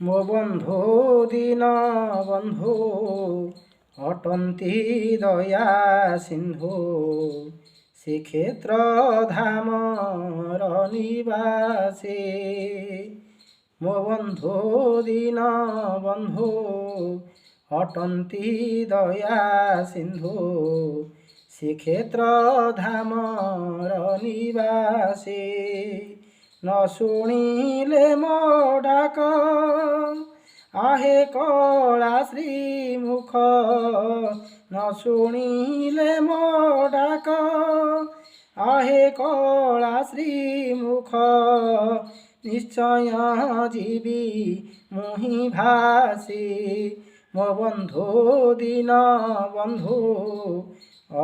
ମୋ ବନ୍ଧୁ ଦୀନ ବନ୍ଧୁ ଅଟନ୍ତି ଦୟା ସିନ୍ଧୁ ଶ୍ରୀକ୍ଷେତ୍ର ଧାମର ନିବାସୀ। ମୋ ବନ୍ଧୁ ଦୀନ ବନ୍ଧୁ ଅଟନ୍ତି ଦୟା ସିନ୍ଧୁ ଶ୍ରୀକ୍ଷେତ୍ର ଧାମର ନିବାସୀ। न शुणिले मो डाक आहे कला श्रीमुख न शुणिले मो डाक आहे कला श्रीमुख निश्चय जीवी मुहि भासी। मो बंधु दीन बंधु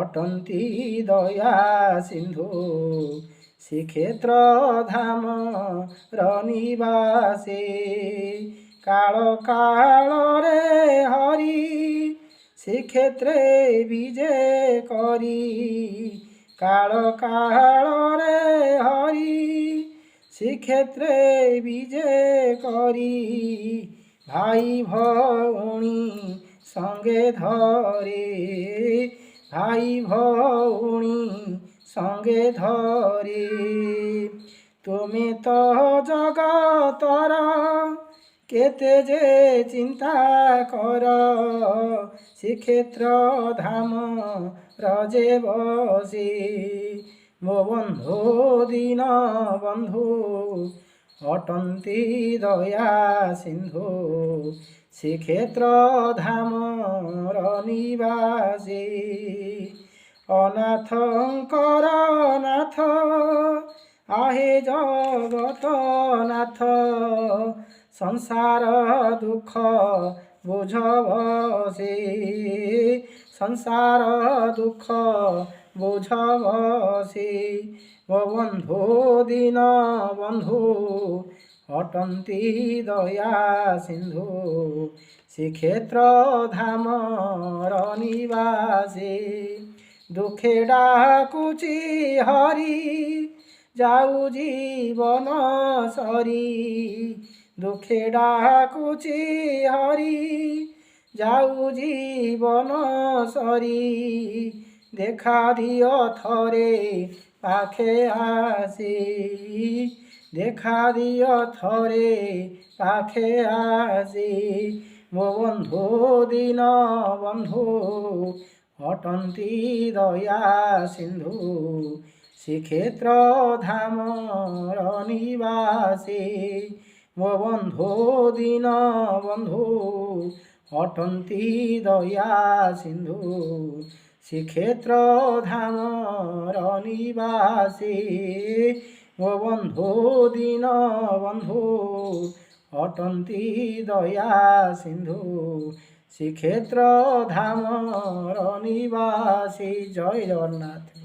अटंती दया सिंधु श्रीक्षेत्र धामर निवासी। काल काल रे हरि श्रीक्षेत्रे विजे करी काल काल रे हरि श्रीक्षेत्रे विजे करी भाई भौणी संगे धरे भाई भौणी संगे धरी। तुमे तो जगतर केते जे चिंता कर श्रीक्षेत्र धाम रजे बसी। मो बंधु दीन बंधु अटंती दया सिंधु श्रीक्षेत्र धामर निवासी। अनाथंकर नाथ आहे जगत नाथ संसार दुख बुझ बसी। संसार दुख बुझ बसी। मो बंधु दीन बंधु अटंती दया सिंधु श्रीक्षेत्र धामर निवासी। दुखे डाकुची हरि जाऊ जीवन सरी दुखे डाकुची हरि जाऊ जीवन सरी। देखा दियो थरे पाखे आसी देखा दियो थरे पाखे आसी। मो बंधु दीन बंधु अटंती दया सिंधु श्रीक्षेत्र धामर निवासी। मो बंधु दीन बंधु अटंती दया सिंधु श्रीक्षेत्र धामर निवासी। मो बंधु दीन बंधु अटंती दया सिंधु श्रीक्षेत्र धामर निवासी। जय जगन्नाथ।